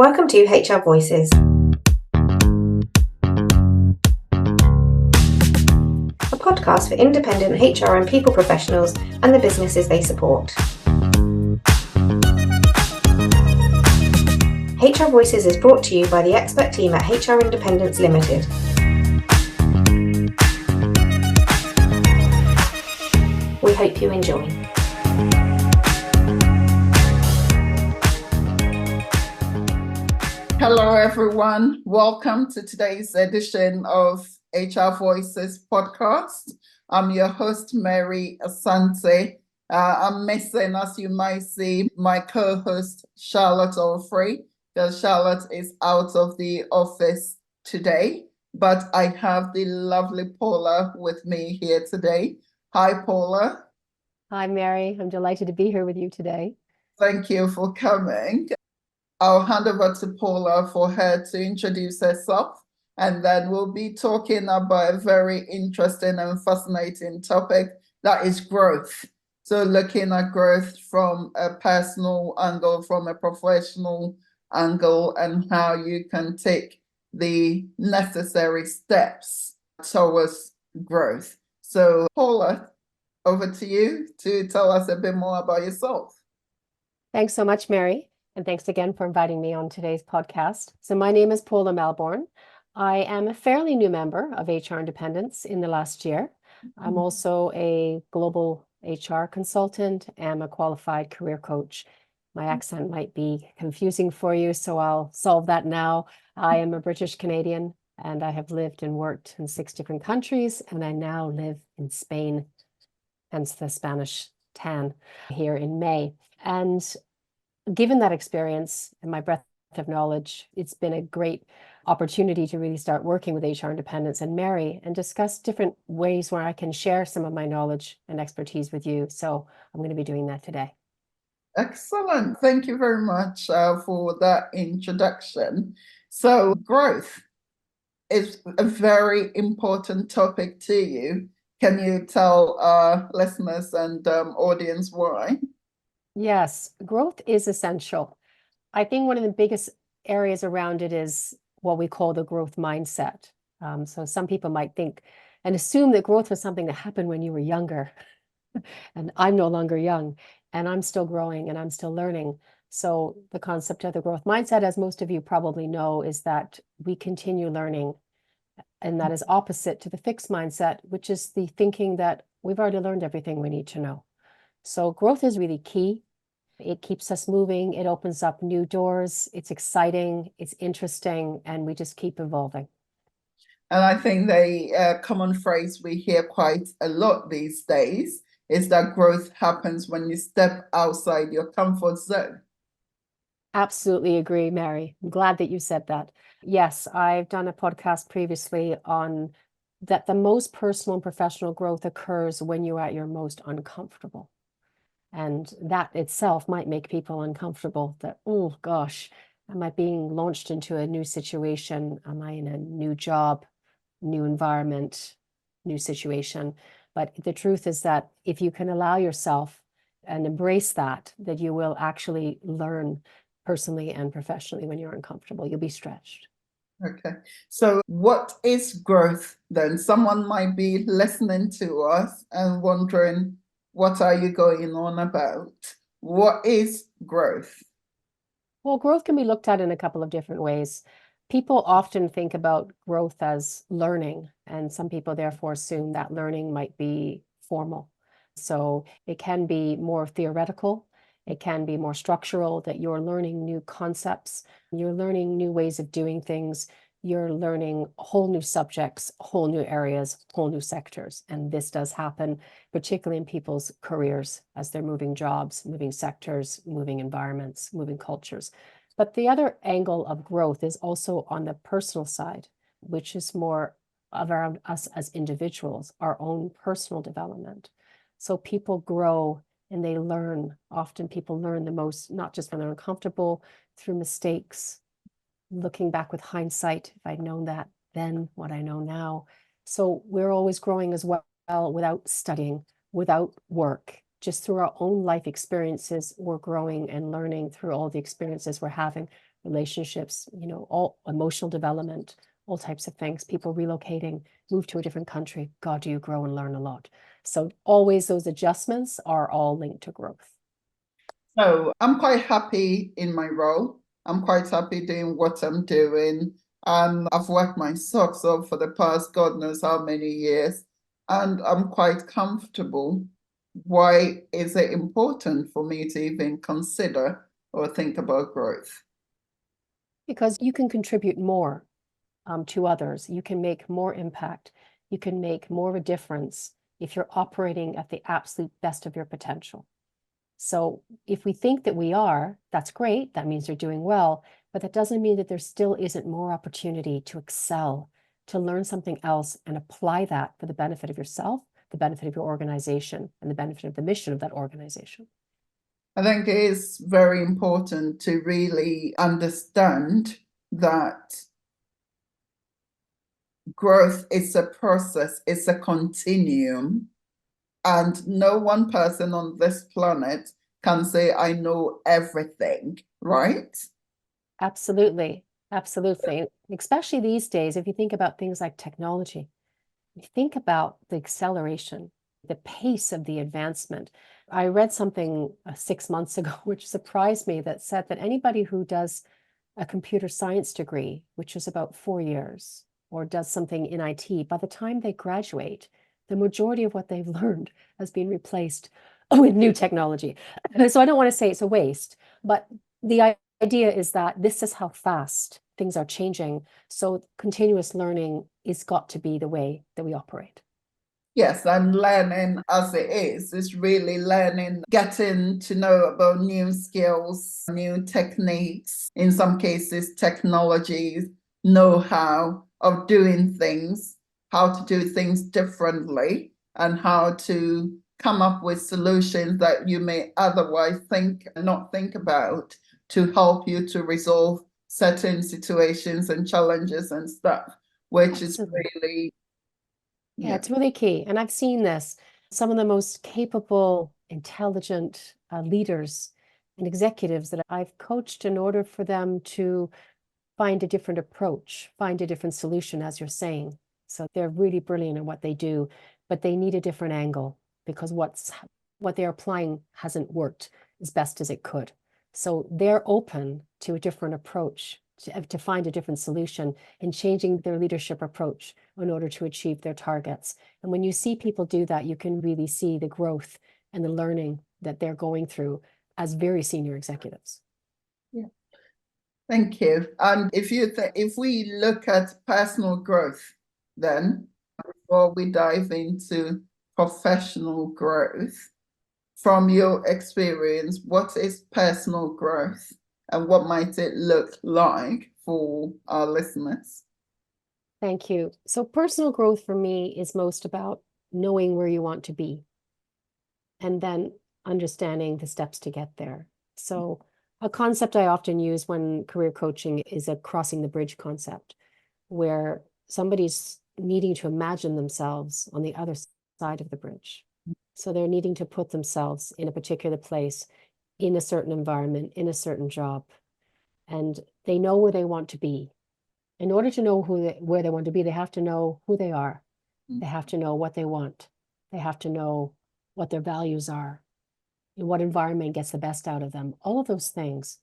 Welcome to HR Voices, a podcast for independent HR and people professionals and the businesses they support. HR Voices is brought to you by the expert team at HR Independence Limited. We hope you enjoy. Hello, everyone. Welcome to today's edition of HR Voices podcast. I'm your host, Mary Asante. I'm missing, as you might see, my co-host, Charlotte Alfrey, because Charlotte is out of the office today. But I have the lovely Paula with me here today. Hi, Paula. Hi, Mary. I'm delighted to be here with you today. Thank you for coming. I'll hand over to Paula for her to introduce herself, and then we'll be talking about a very interesting and fascinating topic, that is growth. So looking at growth from a personal angle, from a professional angle, and how you can take the necessary steps towards growth. So Paula, over to you to tell us a bit more about yourself. Thanks so much, Mary. And thanks again for inviting me on today's podcast. So my name is Paula Melbourne. I am a fairly new member of HR Independence in the last year. I'm also a global HR consultant and a qualified career coach. My accent might be confusing for you, so I'll solve that now. I am a British Canadian, and I have lived and worked in 6 different countries, and I now live in Spain, hence the Spanish tan, here in May. And given that experience and my breadth of knowledge, it's been a great opportunity to really start working with HR Independence and Mary and discuss different ways where I can share some of my knowledge and expertise with you. So I'm going to be doing that today. Excellent. Thank you very much for that introduction. So growth is a very important topic to you. Can you tell our listeners and audience why? Yes, growth is essential. I think one of the biggest areas around it is what we call the growth mindset. So some people might think and assume that growth was something that happened when you were younger. And I'm no longer young, and I'm still growing and I'm still learning. So the concept of the growth mindset, as most of you probably know, is that we continue learning. And that is opposite to the fixed mindset, which is the thinking that we've already learned everything we need to know. So growth is really key. It keeps us moving. It opens up new doors. It's exciting. It's interesting. And we just keep evolving. And I think the common phrase we hear quite a lot these days is that growth happens when you step outside your comfort zone. Absolutely agree, Mary. I'm glad that you said that. Yes, I've done a podcast previously on that the most personal and professional growth occurs when you're at your most uncomfortable. And that itself might make people uncomfortable that, oh gosh, am I being launched into a new situation? Am I in a new job, new environment, new situation? But the truth is that if you can allow yourself and embrace that you will actually learn personally and professionally when you're uncomfortable. You'll be stretched. Okay. So what is growth then? Someone might be listening to us and wondering, what are you going on about? What is growth? Well, growth can be looked at in a couple of different ways. People often think about growth as learning, and some people therefore assume that learning might be formal. So it can be more theoretical. It can be more structural, that you're learning new concepts, you're learning new ways of doing things, you're learning whole new subjects, whole new areas, whole new sectors. And this does happen, particularly in people's careers as they're moving jobs, moving sectors, moving environments, moving cultures. But the other angle of growth is also on the personal side, which is more around us as individuals, our own personal development. So people grow and they learn. Often people learn the most, not just when they're uncomfortable, through mistakes, looking back with hindsight, if I'd known that then, what I know now. So we're always growing as well without studying, without work, just through our own life experiences. We're growing and learning through all the experiences we're having relationships, all emotional development, all types of things, people relocating, move to a different country. God, do you grow and learn a lot. So always those adjustments are all linked to growth. So I'm quite happy in my role. I'm quite happy doing what I'm doing. And I've worked my socks off for the past God knows how many years. And I'm quite comfortable. Why is it important for me to even consider or think about growth? Because you can contribute more to others. You can make more impact. You can make more of a difference if you're operating at the absolute best of your potential. So if we think that we are, that's great. That means you're doing well, but that doesn't mean that there still isn't more opportunity to excel, to learn something else and apply that for the benefit of yourself, the benefit of your organization, and the benefit of the mission of that organization. I think it is very important to really understand that growth is a process, it's a continuum. And no one person on this planet can say, I know everything, right? Absolutely. Absolutely. Especially these days, if you think about things like technology, you think about the acceleration, the pace of the advancement. I read something 6 months ago, which surprised me, that said that anybody who does a computer science degree, which is about 4 years, or does something in IT, by the time they graduate, the majority of what they've learned has been replaced with new technology. So I don't want to say it's a waste, but the idea is that this is how fast things are changing. So continuous learning is got to be the way that we operate. Yes, and learning as it is really learning, getting to know about new skills, new techniques, in some cases, technologies, know-how of doing things, how to do things differently, and how to come up with solutions that you may otherwise not think about to help you to resolve certain situations and challenges and stuff, which Absolutely. is really Yeah, it's really key. And I've seen this. Some of the most capable, intelligent leaders and executives that I've coached in order for them to find a different approach, find a different solution, as you're saying. So they're really brilliant at what they do, but they need a different angle because what they're applying hasn't worked as best as it could. So they're open to a different approach, to find a different solution and changing their leadership approach in order to achieve their targets. And when you see people do that, you can really see the growth and the learning that they're going through as very senior executives. Yeah. Thank you. And if we look at personal growth, then before we dive into professional growth, from your experience, what is personal growth and what might it look like for our listeners? Thank you. So personal growth for me is most about knowing where you want to be and then understanding the steps to get there. So a concept I often use when career coaching is a crossing the bridge concept, where somebody's needing to imagine themselves on the other side of the bridge. So they're needing to put themselves in a particular place, in a certain environment, in a certain job, and they know where they want to be. In order to know where they want to be, they have to know who they are. They have to know what they want. They have to know what their values are, and what environment gets the best out of them. All of those things.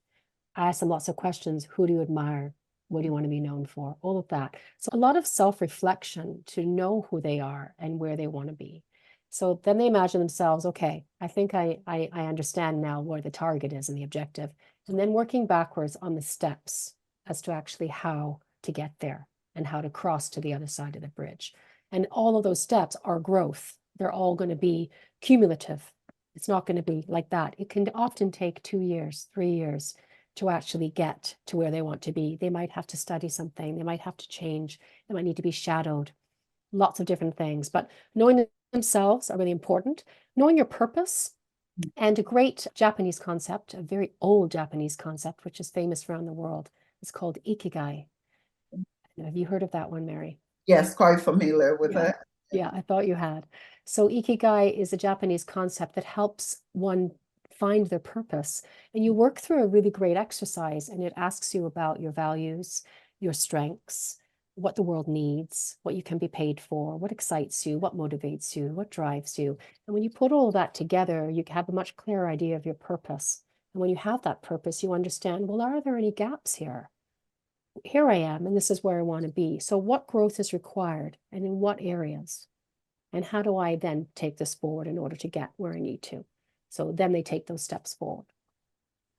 I ask them lots of questions. Who do you admire? What do you want to be known for? All of that. So a lot of self-reflection to know who they are and where they want to be. So then they imagine themselves, okay, I think I understand now where the target is and the objective. And then working backwards on the steps as to actually how to get there and how to cross to the other side of the bridge. And all of those steps are growth. They're all going to be cumulative. It's not going to be like that. It can often take 2 years, 3 years to actually get to where they want to be. They might have to study something. They might have to change. They might need to be shadowed. Lots of different things. But knowing themselves are really important. Knowing your purpose. And a great Japanese concept, a very old Japanese concept, which is famous around the world, is called ikigai. Have you heard of that one, Mary? Yes, quite familiar with it. Yeah, I thought you had. So ikigai is a Japanese concept that helps one find their purpose. And you work through a really great exercise, and it asks you about your values, your strengths, what the world needs, what you can be paid for, what excites you, what motivates you, what drives you. And when you put all that together, you have a much clearer idea of your purpose. And when you have that purpose, you understand, well, are there any gaps here? Here I am, and this is where I want to be. So what growth is required, and in what areas? And how do I then take this forward in order to get where I need to? So then they take those steps forward.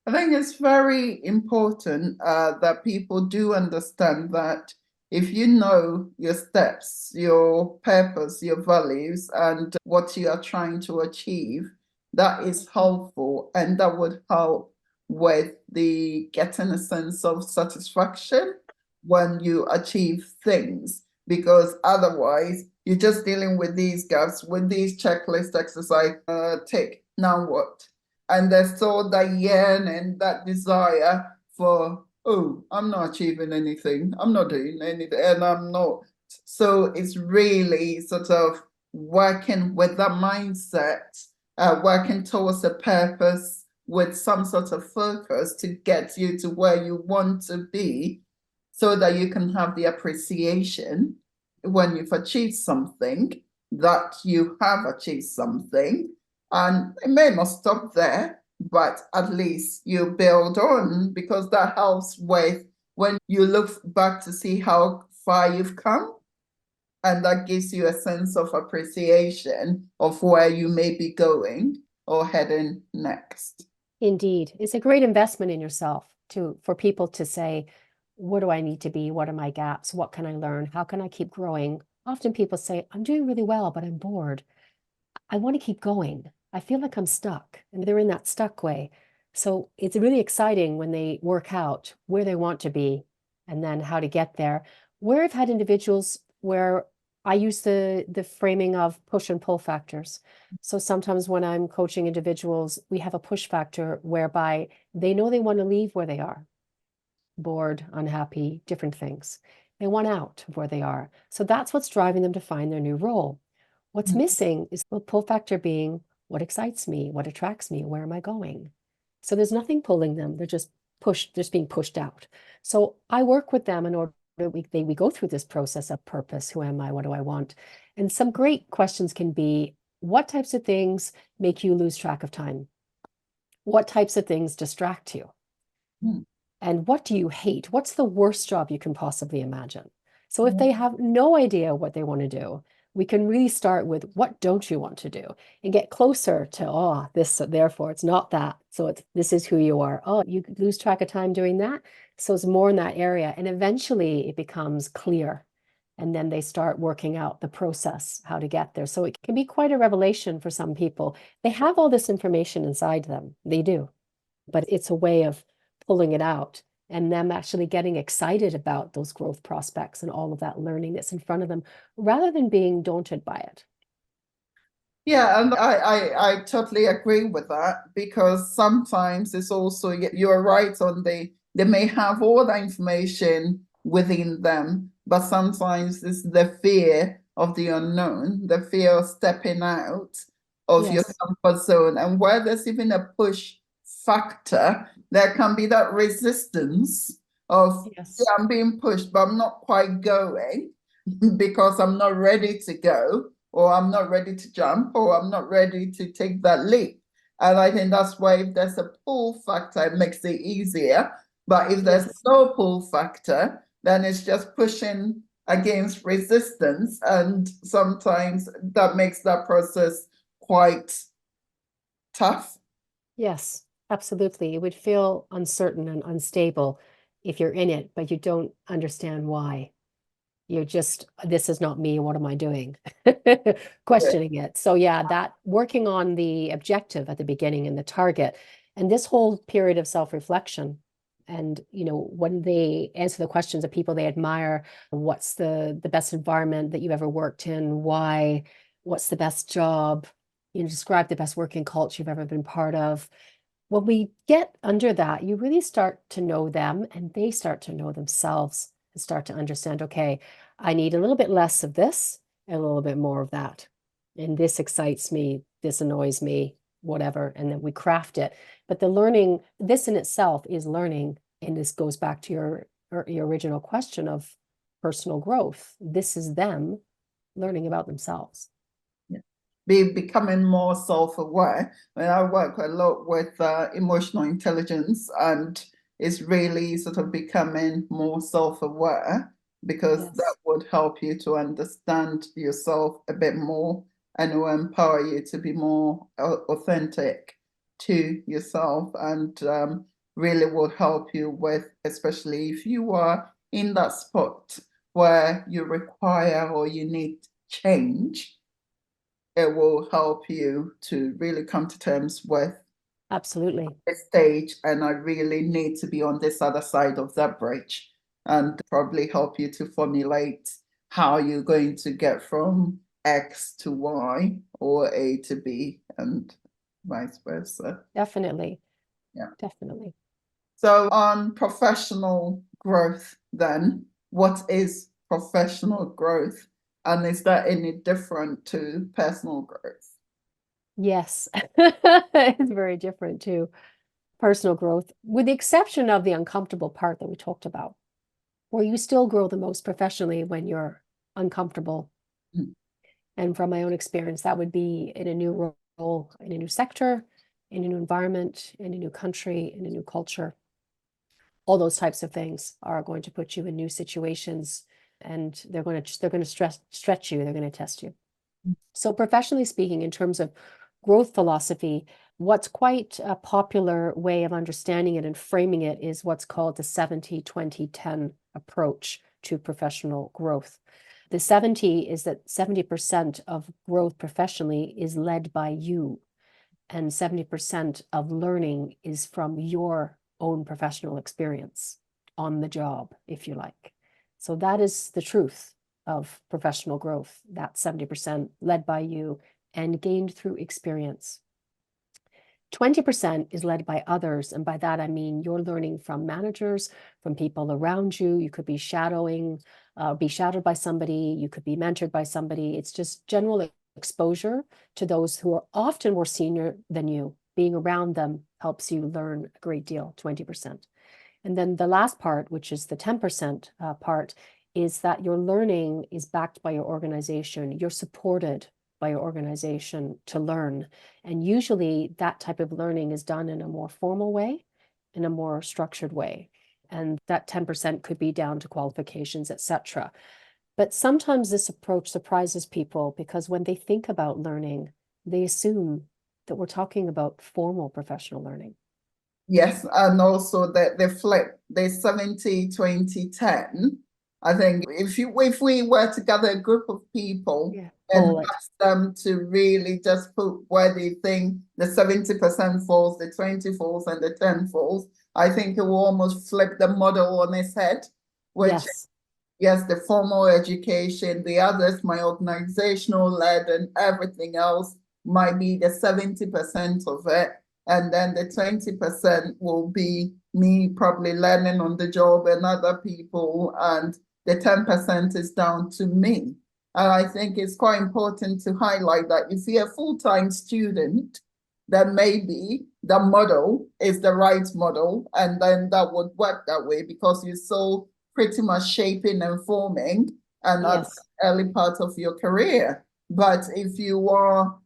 I think it's very important that people do understand that if you know your steps, your purpose, your values, and what you are trying to achieve, that is helpful, and that would help with the getting a sense of satisfaction when you achieve things, because otherwise you're just dealing with these gaps, with these checklist exercise, tick, now what? And there's still that yearning, that desire for, oh, I'm not achieving anything, I'm not doing anything, and I'm not. So it's really sort of working with that mindset, working towards a purpose with some sort of focus to get you to where you want to be, so that you can have the appreciation when you've achieved something, that you have achieved something. And it may not stop there, but at least you build on, because that helps with when you look back to see how far you've come. And that gives you a sense of appreciation of where you may be going or heading next. Indeed. It's a great investment in yourself for people to say, what do I need to be? What are my gaps? What can I learn? How can I keep growing? Often people say, I'm doing really well, but I'm bored. I want to keep going. I feel like I'm stuck, and they're in that stuck way. So it's really exciting when they work out where they want to be and then how to get there. Where I've had individuals where I use the framing of push and pull factors. So sometimes when I'm coaching individuals, we have a push factor whereby they know they want to leave where they are, bored, unhappy, different things. They want out of where they are. So that's what's driving them to find their new role. What's missing is the pull factor being what excites me, what attracts me, where am I going? So there's nothing pulling them. They're just being pushed out. So I work with them in order we go through this process of purpose. Who am I? What do I want? And some great questions can be, what types of things make you lose track of time? What types of things distract you? And what do you hate? What's the worst job you can possibly imagine? So if they have no idea what they want to do, we can really start with, what don't you want to do, and get closer to, oh, this, so therefore it's not that. So this is who you are. Oh, you lose track of time doing that. So it's more in that area. And eventually it becomes clear. And then they start working out the process, how to get there. So it can be quite a revelation for some people. They have all this information inside them. They do. But it's a way of pulling it out and them actually getting excited about those growth prospects and all of that learning that's in front of them, rather than being daunted by it. Yeah, and I totally agree with that, because sometimes it's also, you're right on they may have all the information within them, but sometimes it's the fear of the unknown, the fear of stepping out of your comfort zone. And where there's even a push factor, there can be that resistance of, yeah, I'm being pushed, but I'm not quite going because I'm not ready to go, or I'm not ready to jump, or I'm not ready to take that leap. And I think that's why if there's a pull factor, it makes it easier. But if there's no pull factor, then it's just pushing against resistance. And sometimes that makes that process quite tough. Yes, absolutely. It would feel uncertain and unstable if you're in it, but you don't understand why. You're just, this is not me, what am I doing? Questioning it. So yeah, that working on the objective at the beginning and the target, and this whole period of self-reflection. And when they answer the questions of people they admire, what's the best environment that you ever worked in? Why? What's the best job? Describe the best working culture you've ever been part of. When we get under that, you really start to know them, and they start to know themselves and start to understand, okay, I need a little bit less of this and a little bit more of that. And this excites me, this annoys me, whatever, and then we craft it. But the learning, this in itself is learning. And this goes back to your original question of personal growth. This is them learning about themselves. Becoming more self-aware. I work a lot with emotional intelligence, and it's really sort of becoming more self-aware, because Yes. that would help you to understand yourself a bit more and will empower you to be more authentic to yourself, and really will help you with, especially if you are in that spot where you require or you need change. It will help you to really come to terms with Absolutely. the stage, and I really need to be on this other side of that bridge, and probably help you to formulate how you're going to get from X to Y or A to B and vice versa. Definitely. Yeah. Definitely. So on professional growth then, what is professional growth? And is that any different to personal growth? Yes, it's very different to personal growth, with the exception of the uncomfortable part that we talked about, where you still grow the most professionally when you're uncomfortable. Mm. And from my own experience, that would be in a new role, in a new sector, in a new environment, in a new country, in a new culture. All those types of things are going to put you in new situations, and they're going to stretch you, they're going to test you. So professionally speaking, in terms of growth philosophy, what's quite a popular way of understanding it and framing it is what's called the 70-20-10 approach to professional growth. The 70 is that 70% of growth professionally is led by you, and 70% of learning is from your own professional experience on the job, if you like. So that is the truth of professional growth. That 70% led by you and gained through experience. 20% is led by others. And by that, I mean you're learning from managers, from people around you. You could be shadowing, be shadowed by somebody. You could be mentored by somebody. It's just general exposure to those who are often more senior than you. Being around them helps you learn a great deal, 20%. And then the last part, which is the 10% part, is that your learning is backed by your organization. You're supported by your organization to learn. And usually that type of learning is done in a more formal way, in a more structured way. And that 10% could be down to qualifications, etc. But sometimes this approach surprises people, because when they think about learning, they assume that we're talking about formal professional learning. Yes, and also the flip, the 70-20-10. I think if we were to gather a group of people and ask them to really just put where they think the 70% falls, the 20 falls, and the 10 falls, I think it will almost flip the model on its head, which yes, the formal education, the others, my organizational led and everything else might be the 70% of it. And then the 20% will be me probably learning on the job and other people. And the 10% is down to me. And I think it's quite important to highlight that if you're a full-time student, then maybe the model is the right model. And then that would work that way, because you're so pretty much shaping and forming and at the early part of your career. But if you are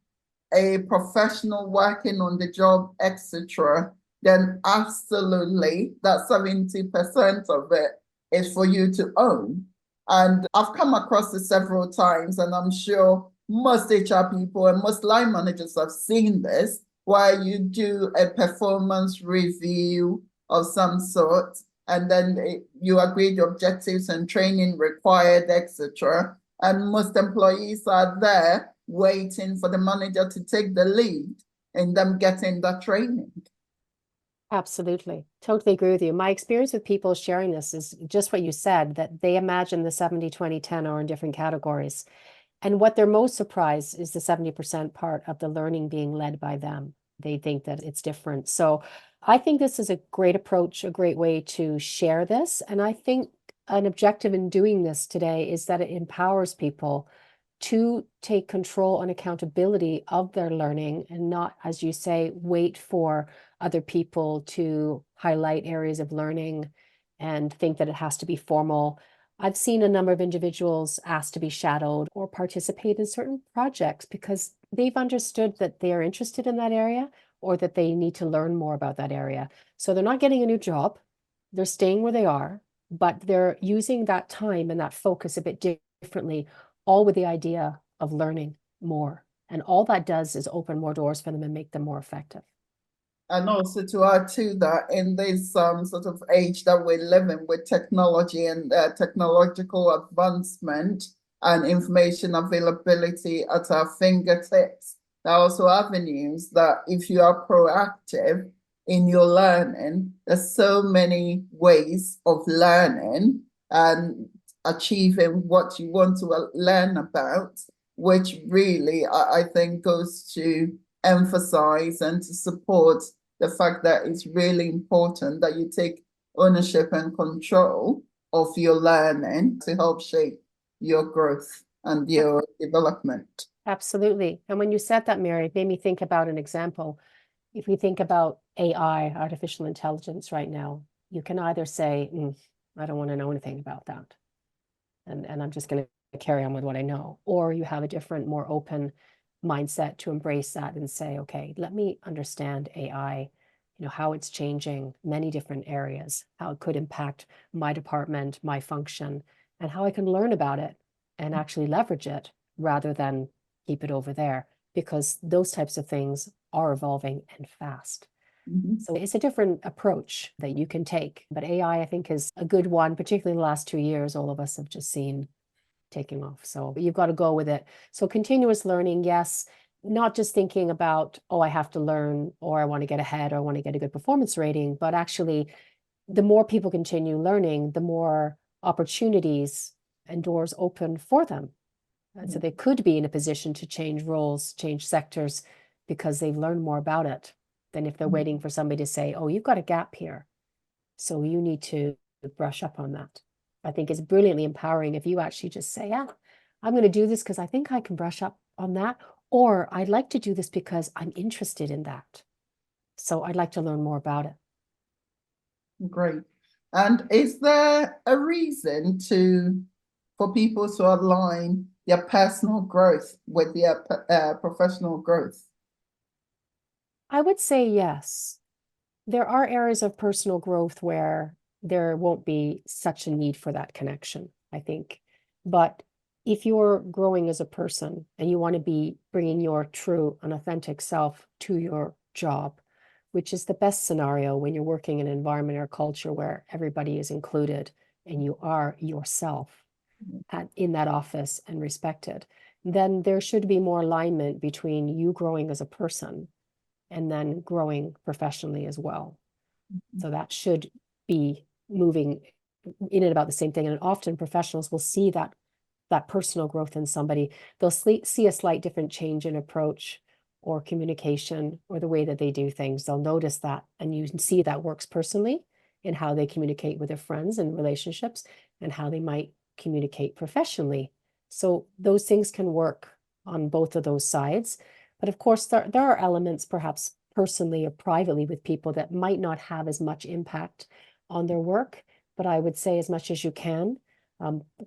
a professional working on the job, etc., then absolutely that 70% of it is for you to own. And I've come across it several times, and I'm sure most HR people and most line managers have seen this, where you do a performance review of some sort, and then you agree the objectives and training required, etc. And most employees are there waiting for the manager to take the lead in them getting that training. Absolutely. Totally agree with you. My experience with people sharing this is just what you said, that they imagine the 70-20-10 are in different categories. And what they're most surprised is the 70% part of the learning being led by them. They think that it's different. So I think this is a great approach, a great way to share this. And I think an objective in doing this today is that it empowers people to take control and accountability of their learning and not, as you say, wait for other people to highlight areas of learning and think that it has to be formal. I've seen a number of individuals asked to be shadowed or participate in certain projects because they've understood that they are interested in that area or that they need to learn more about that area. So they're not getting a new job, they're staying where they are, but they're using that time and that focus a bit differently, all with the idea of learning more. And all that does is open more doors for them and make them more effective. And also to add to that, in this sort of age that we're living with technology and technological advancement and information availability at our fingertips, there are also avenues that if you are proactive in your learning, there's so many ways of learning and achieving what you want to learn about, which really I think goes to emphasize and to support the fact that it's really important that you take ownership and control of your learning to help shape your growth and your development. Absolutely. And when you said that, Mary, it made me think about an example. If we think about AI, artificial intelligence right now, you can either say, I don't want to know anything about that. And I'm just going to carry on with what I know. Or you have a different, more open mindset to embrace that and say, okay, let me understand AI, how it's changing many different areas, how it could impact my department, my function, and how I can learn about it and actually leverage it rather than keep it over there, because those types of things are evolving and fast. So it's a different approach that you can take. But AI, I think, is a good one, particularly in the last 2 years, all of us have just seen taking off. So you've got to go with it. So continuous learning, yes, not just thinking about, oh, I have to learn, or I want to get ahead, or I want to get a good performance rating, but actually the more people continue learning, the more opportunities and doors open for them. So they could be in a position to change roles, change sectors, because they've learned more about it than if they're waiting for somebody to say, oh, you've got a gap here, so you need to brush up on that. I think it's brilliantly empowering if you actually just say, yeah, I'm going to do this because I think I can brush up on that, or I'd like to do this because I'm interested in that. So I'd like to learn more about it. Great. And is there a reason for people to align their personal growth with their professional growth? I would say yes. There are areas of personal growth where there won't be such a need for that connection, I think. But if you're growing as a person and you want to be bringing your true and authentic self to your job, which is the best scenario when you're working in an environment or culture where everybody is included and you are yourself in that office and respected, then there should be more alignment between you growing as a person and then growing professionally as well. So that should be moving in and about the same thing. And often professionals will see that personal growth in somebody. They'll see a slight different change in approach or communication or the way that they do things. They'll notice that, and you can see that works personally in how they communicate with their friends and relationships and how they might communicate professionally. So those things can work on both of those sides. But of course, there are elements perhaps personally or privately with people that might not have as much impact on their work. But I would say as much as you can,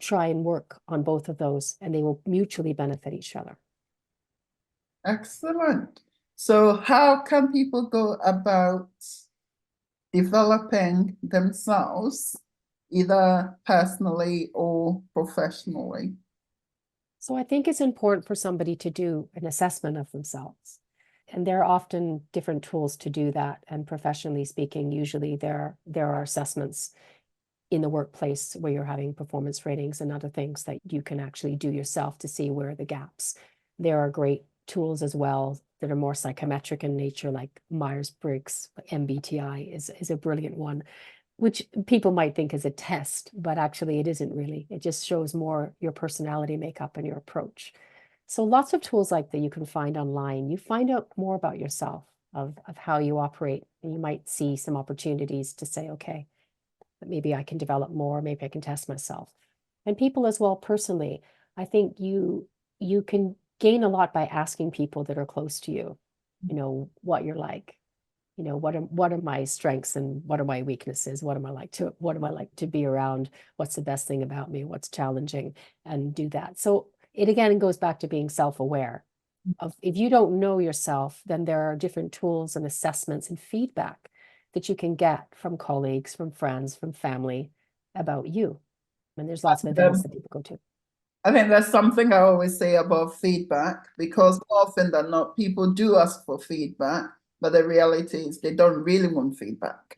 try and work on both of those, and they will mutually benefit each other. Excellent. So how can people go about developing themselves, either personally or professionally? So I think it's important for somebody to do an assessment of themselves. And there are often different tools to do that. And professionally speaking, usually there are assessments in the workplace where you're having performance ratings and other things that you can actually do yourself to see where are the gaps. There are great tools as well that are more psychometric in nature, like Myers-Briggs. MBTI is a brilliant one, which people might think is a test, but actually it isn't really. It just shows more your personality makeup and your approach. So lots of tools like that you can find online. You find out more about yourself, of how you operate, and you might see some opportunities to say, okay, maybe I can develop more, maybe I can test myself. And people as well, personally, I think you you can gain a lot by asking people that are close to you, what you're like, what are my strengths and what are my weaknesses? What am I like to be around? What's the best thing about me? What's challenging? And do that. So it again goes back to being self-aware of, if you don't know yourself, then there are different tools and assessments and feedback that you can get from colleagues, from friends, from family about you. And there's lots of events that people go to. I think that's something I always say about feedback, because more often than not, people do ask for feedback, but the reality is they don't really want feedback.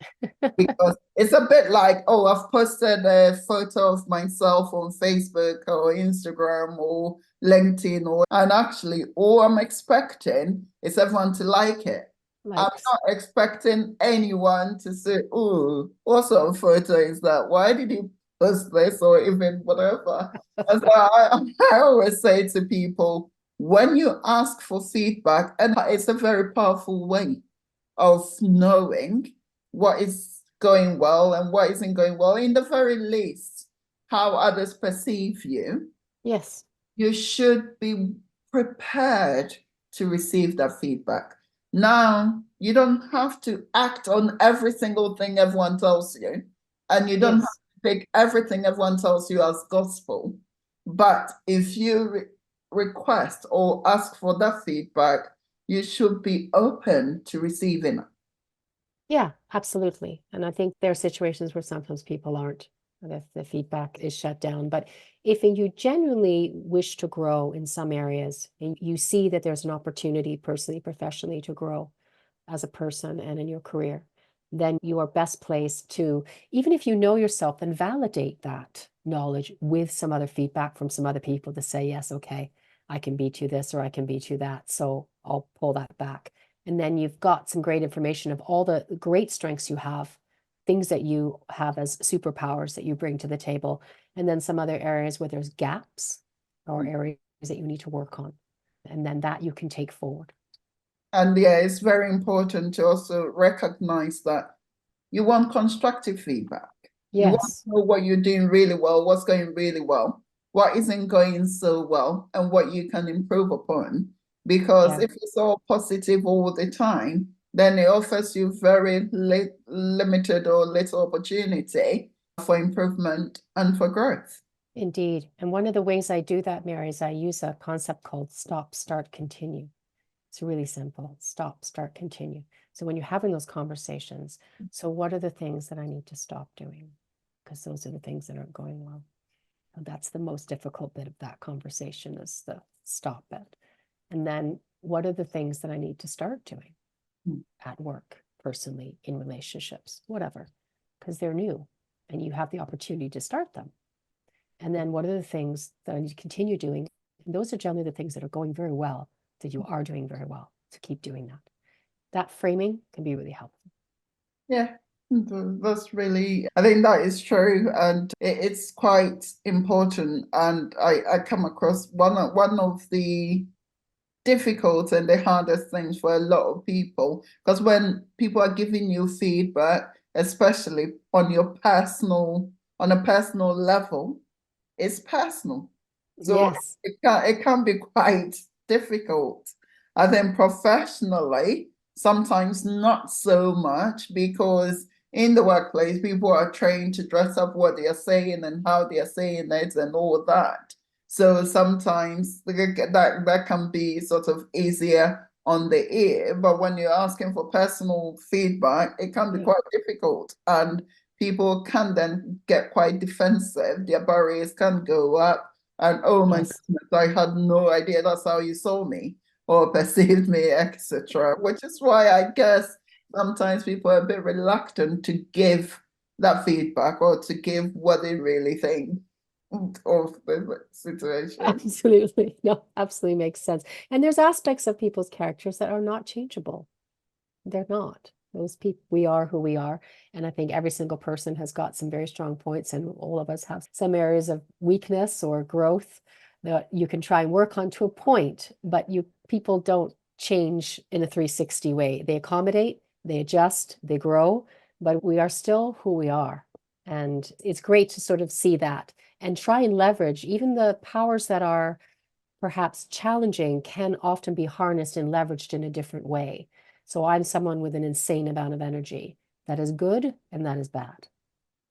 Because it's a bit like, oh, I've posted a photo of myself on Facebook or Instagram or LinkedIn, and actually all I'm expecting is everyone to like it. I'm not expecting anyone to say, oh, what sort of photo is that? Why did you post this, or even whatever? And so I always say to people, when you ask for feedback, and it's a very powerful way of knowing what is going well and what isn't going well, in the very least, how others perceive you. Yes. You should be prepared to receive that feedback. Now, you don't have to act on every single thing everyone tells you, and you don't have to take everything everyone tells you as gospel. But if you request or ask for that feedback, you should be open to receiving it. Yeah, absolutely. And I think there are situations where sometimes people aren't, if the feedback is shut down. But if you genuinely wish to grow in some areas and you see that there's an opportunity personally, professionally to grow as a person and in your career, then you are best placed to, even if you know yourself, then validate that knowledge with some other feedback from some other people to say, yes, okay, I can beat you this or I can beat you that. So I'll pull that back. And then you've got some great information of all the great strengths you have, things that you have as superpowers that you bring to the table, and then some other areas where there's gaps or areas that you need to work on. And then that you can take forward. And yeah, it's very important to also recognize that you want constructive feedback. Yes. You want to know what you're doing really well, what's going really well, what isn't going so well, and what you can improve upon. Because if it's all positive all the time, then it offers you very limited or little opportunity for improvement and for growth. Indeed. And one of the ways I do that, Mary, is I use a concept called stop, start, continue. It's really simple. Stop, start, continue. So when you're having those conversations, so what are the things that I need to stop doing? Because those are the things that aren't going well. And that's the most difficult bit of that conversation, is the stop bit. And then what are the things that I need to start doing at work, personally, in relationships, whatever, because they're new and you have the opportunity to start them. And then what are the things that I need to continue doing? And those are generally the things that are going very well, that you are doing very well, to keep doing that. That framing can be really helpful. Yeah, that's really, I think that is true, and it's quite important. And I come across one of the difficult and the hardest things for a lot of people, because when people are giving you feedback, especially on a personal level, it's personal. So it can be quite difficult. And then professionally, sometimes not so much, because in the workplace, people are trained to dress up what they are saying and how they are saying it and all that. So sometimes that can be sort of easier on the ear, but when you're asking for personal feedback, it can be quite difficult, and people can then get quite defensive. Their barriers can go up, and oh my goodness, I had no idea that's how you saw me or perceived me, etc. Which is why I guess sometimes people are a bit reluctant to give that feedback or to give what they really think of the situation. Absolutely. No, absolutely makes sense. And there's aspects of people's characters that are not changeable. They're not. Those people, we are who we are. And I think every single person has got some very strong points, and all of us have some areas of weakness or growth that you can try and work on to a point, but people don't change in a 360 way. They accommodate, they adjust, they grow, but we are still who we are. And it's great to sort of see that and try and leverage even the powers that are perhaps challenging can often be harnessed and leveraged in a different way. So I'm someone with an insane amount of energy. That is good and that is bad.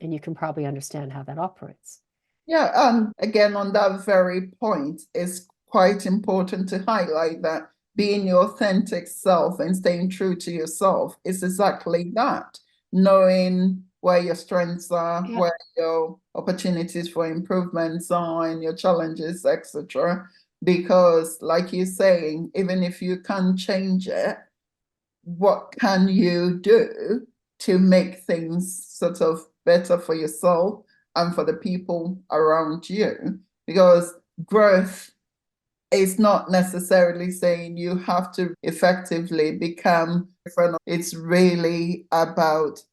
And you can probably understand how that operates. Yeah, and again, on that very point, it's quite important to highlight that being your authentic self and staying true to yourself is exactly that. Knowing where your strengths are, Yeah. where your opportunities for improvements are, and your challenges, etc. Because, like you're saying, even if you can't change it, what can you do to make things sort of better for yourself and for the people around you? Because growth is not necessarily saying you have to effectively become different. It's really about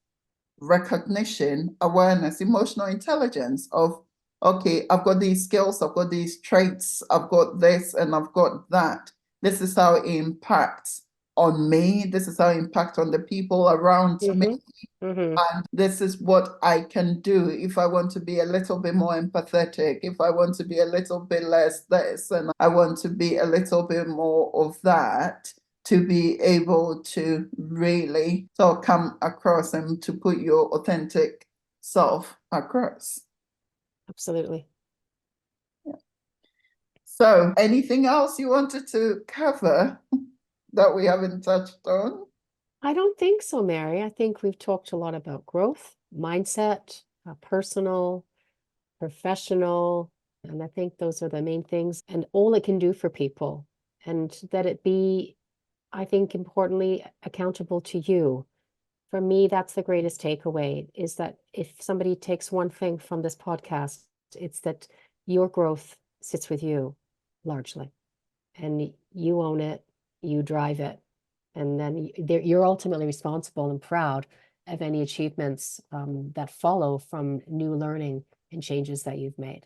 recognition, awareness, emotional intelligence of, okay, I've got these skills, I've got these traits, I've got this and I've got that. This is how it impacts on me. This is how it impacts on the people around me. And this is what I can do if I want to be a little bit more empathetic, if I want to be a little bit less this, and I want to be a little bit more of that, to be able to really sort of come across and to put your authentic self across. Absolutely. Yeah. So anything else you wanted to cover that we haven't touched on? I don't think so, Mary. I think we've talked a lot about growth, mindset, personal, professional, and I think those are the main things, and all it can do for people, and that it be, I think, importantly, accountable to you. For me, that's the greatest takeaway, is that if somebody takes one thing from this podcast, it's that your growth sits with you largely, and you own it, you drive it. And then you're ultimately responsible and proud of any achievements that follow from new learning and changes that you've made.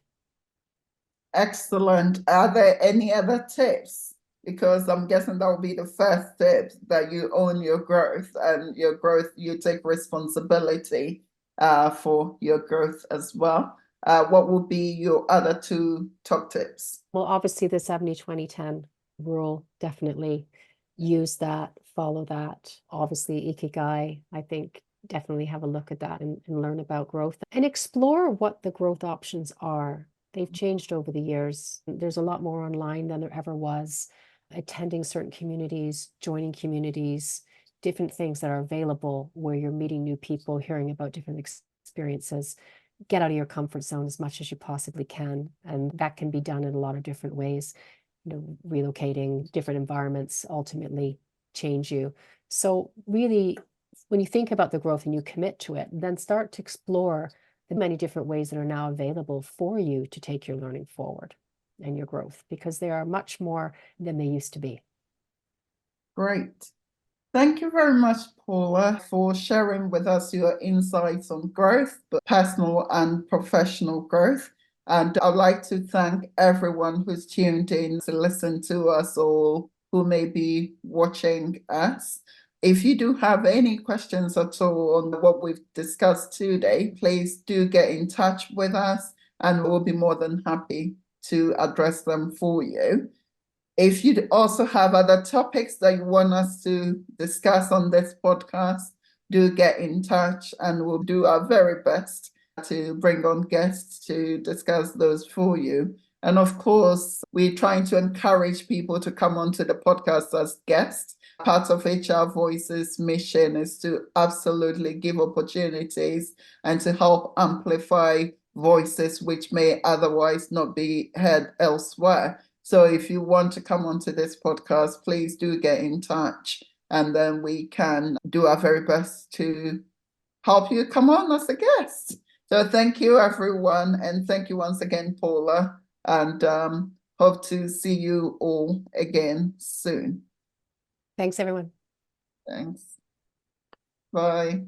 Excellent. Are there any other tips? Because I'm guessing that will be the first tip, that you own your growth, and your growth, you take responsibility for your growth as well. What would be your other two top tips? Well, obviously the 70-20-10 rule, definitely use that, follow that. Obviously Ikigai, I think definitely have a look at that and learn about growth and explore what the growth options are. They've changed over the years. There's a lot more online than there ever was. Attending certain communities, joining communities, different things that are available where you're meeting new people, hearing about different experiences. Get out of your comfort zone as much as you possibly can. And that can be done in a lot of different ways. Relocating, different environments ultimately change you. So really, when you think about the growth and you commit to it, then start to explore the many different ways that are now available for you to take your learning forward and your growth, because they are much more than they used to be. Great. Thank you very much, Paula, for sharing with us your insights on growth, but personal and professional growth. And I'd like to thank everyone who's tuned in to listen to us, or who may be watching us. If you do have any questions at all on what we've discussed today, please do get in touch with us and we'll be more than happy to address them for you. If you also have other topics that you want us to discuss on this podcast, do get in touch and we'll do our very best to bring on guests to discuss those for you. And of course, we're trying to encourage people to come onto the podcast as guests. Part of HR Voices' mission is to absolutely give opportunities and to help amplify voices which may otherwise not be heard elsewhere. So if you want to come onto this podcast, please do get in touch and then we can do our very best to help you come on as a guest. So thank you, everyone. And thank you once again, Paula. And hope to see you all again soon. Thanks, everyone. Thanks. Bye.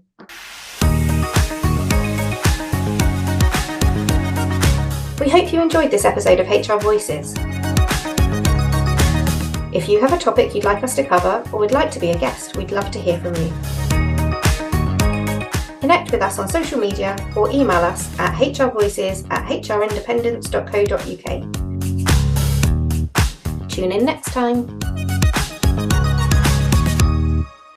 We hope you enjoyed this episode of HR Voices. If you have a topic you'd like us to cover or would like to be a guest, we'd love to hear from you. Connect with us on social media or email us at hrvoices@hrindependence.co.uk. Tune in next time.